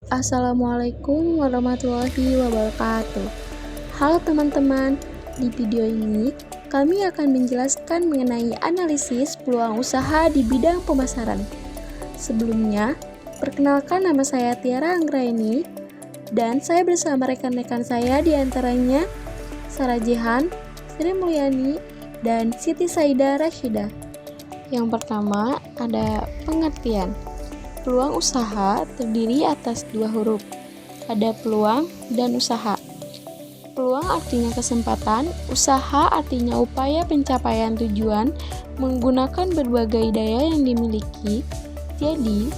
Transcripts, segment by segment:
Assalamualaikum warahmatullahi wabarakatuh. Halo teman-teman, di video ini kami akan menjelaskan mengenai analisis peluang usaha di bidang pemasaran. Sebelumnya, perkenalkan nama saya Tiara Anggraini dan saya bersama rekan-rekan saya di antaranya Sarah Jehan, Sri Mulyani, dan Siti Saida Rashidah. Yang pertama ada pengertian. Peluang usaha terdiri atas dua huruf, ada peluang dan usaha. Peluang artinya kesempatan, usaha artinya upaya pencapaian tujuan menggunakan berbagai daya yang dimiliki. Jadi,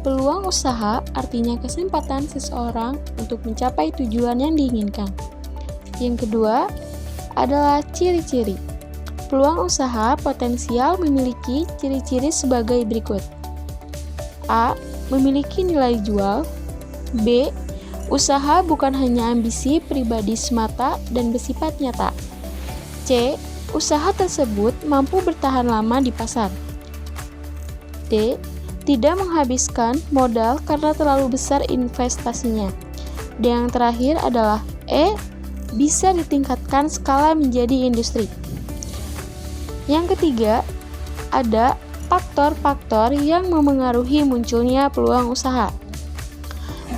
peluang usaha artinya kesempatan seseorang untuk mencapai tujuan yang diinginkan. Yang kedua adalah ciri-ciri. Peluang usaha potensial memiliki ciri-ciri sebagai berikut. A. Memiliki nilai jual. B. Usaha bukan hanya ambisi pribadi semata dan bersifat nyata. C. Usaha tersebut mampu bertahan lama di pasar. D. Tidak menghabiskan modal karena terlalu besar investasinya. Dan yang terakhir adalah E. Bisa ditingkatkan skala menjadi industri. Yang ketiga, ada faktor-faktor yang memengaruhi munculnya peluang usaha.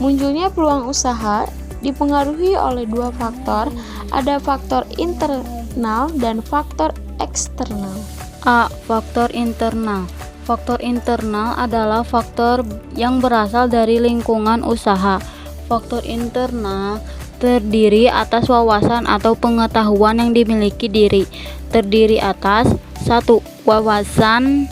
Munculnya peluang usaha dipengaruhi oleh dua faktor, ada faktor internal dan faktor eksternal. A. Faktor internal. Faktor internal adalah faktor yang berasal dari lingkungan usaha. Faktor internal terdiri atas wawasan atau pengetahuan yang dimiliki diri. Terdiri atas 1. Wawasan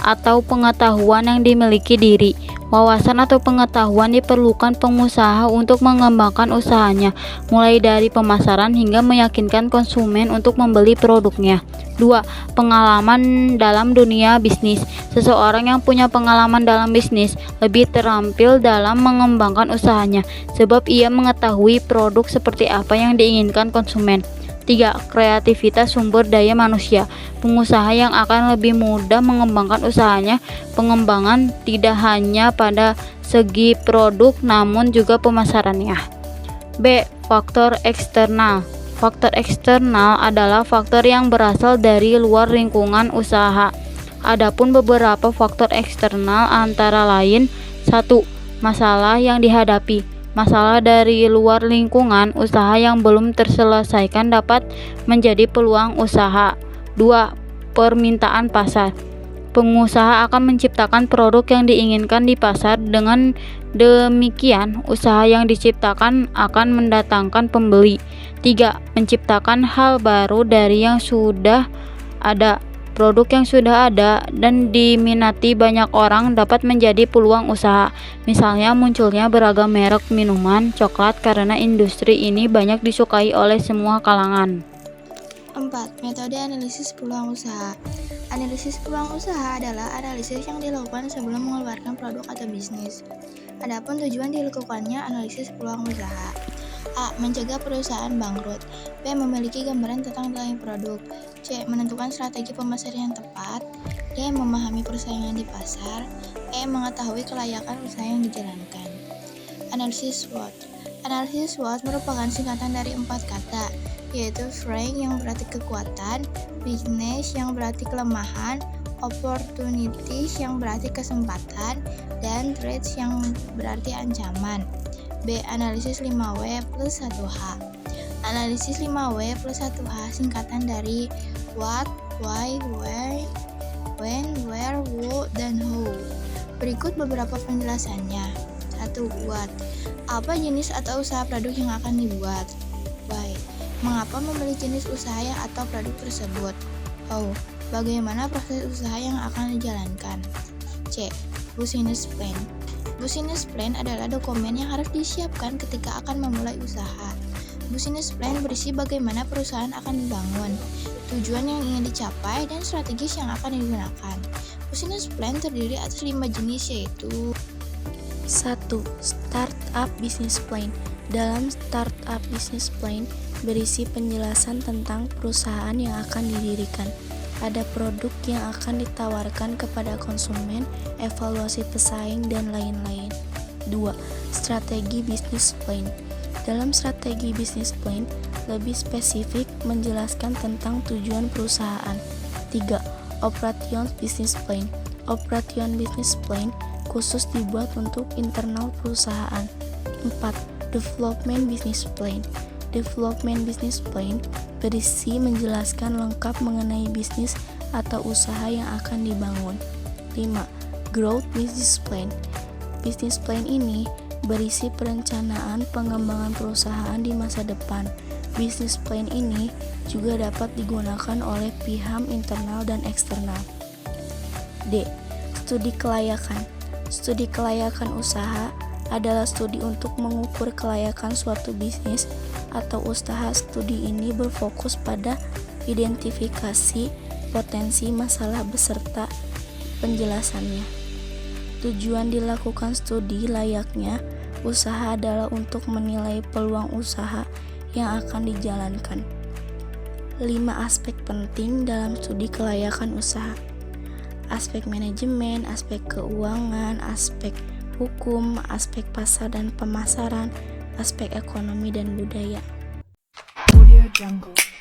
atau pengetahuan yang dimiliki diri. Wawasan atau pengetahuan diperlukan pengusaha untuk mengembangkan usahanya, mulai dari pemasaran hingga meyakinkan konsumen untuk membeli produknya. 2. Pengalaman dalam dunia bisnis. Seseorang yang punya pengalaman dalam bisnis lebih terampil dalam mengembangkan usahanya, sebab ia mengetahui produk seperti apa yang diinginkan konsumen. 3. Kreativitas sumber daya manusia. Pengusaha yang akan lebih mudah mengembangkan usahanya. Pengembangan tidak hanya pada segi produk namun juga pemasarannya. B. Faktor eksternal. Faktor eksternal adalah faktor yang berasal dari luar lingkungan usaha. Adapun beberapa faktor eksternal antara lain 1. Masalah yang dihadapi. Masalah dari luar lingkungan usaha yang belum terselesaikan dapat menjadi peluang usaha. 2. Permintaan pasar. Pengusaha akan menciptakan produk yang diinginkan di pasar. Dengan demikian, usaha yang diciptakan akan mendatangkan pembeli. 3. Menciptakan hal baru dari yang sudah ada. Produk yang sudah ada dan diminati banyak orang dapat menjadi peluang usaha. Misalnya munculnya beragam merek minuman coklat karena industri ini banyak disukai oleh semua kalangan. 4. Metode analisis peluang usaha. Analisis peluang usaha adalah analisis yang dilakukan sebelum mengeluarkan produk atau bisnis. Adapun tujuan dilakukannya analisis peluang usaha. A. Mencegah perusahaan bangkrut. B. Memiliki gambaran tentang nilai produk. C. Menentukan strategi pemasaran yang tepat. D. Memahami persaingan di pasar. E. Mengetahui kelayakan usaha yang dijalankan. Analisis SWOT. Analisis SWOT merupakan singkatan dari 4 kata, yaitu strength yang berarti kekuatan, weakness yang berarti kelemahan, opportunities yang berarti kesempatan, dan threats yang berarti ancaman. B. Analisis 5W plus 1H. Analisis 5W plus 1H singkatan dari what, why, where, when, where, who, dan who. Berikut beberapa penjelasannya. 1. What. Apa jenis atau usaha produk yang akan dibuat? Why. Mengapa memilih jenis usaha atau produk tersebut? How. Bagaimana proses usaha yang akan dijalankan? C. Business plan. Business plan adalah dokumen yang harus disiapkan ketika akan memulai usaha. Business plan berisi bagaimana perusahaan akan dibangun, tujuan yang ingin dicapai, dan strategis yang akan digunakan. Business plan terdiri atas 5 jenis yaitu 1. Startup business plan. Dalam startup business plan berisi penjelasan tentang perusahaan yang akan didirikan. Ada produk yang akan ditawarkan kepada konsumen, evaluasi pesaing, dan lain-lain. 2. Strategi bisnis plan. Dalam strategi bisnis plan, lebih spesifik menjelaskan tentang tujuan perusahaan. 3. Operation business plan. Operation business plan khusus dibuat untuk internal perusahaan. 4. Development business plan. Development business plan berisi menjelaskan lengkap mengenai bisnis atau usaha yang akan dibangun. 5. Growth business plan. Business plan ini berisi perencanaan pengembangan perusahaan di masa depan. Business plan ini juga dapat digunakan oleh pihak internal dan eksternal. D. Studi kelayakan. Studi kelayakan usaha adalah studi untuk mengukur kelayakan suatu bisnis atau usaha. Studi ini berfokus pada identifikasi potensi masalah beserta penjelasannya. Tujuan dilakukan studi layaknya usaha adalah untuk menilai peluang usaha yang akan dijalankan. 5 aspek penting dalam studi kelayakan usaha. Aspek manajemen, aspek keuangan, aspek hukum, aspek pasar dan pemasaran, aspek ekonomi dan budaya. Audio Jungle.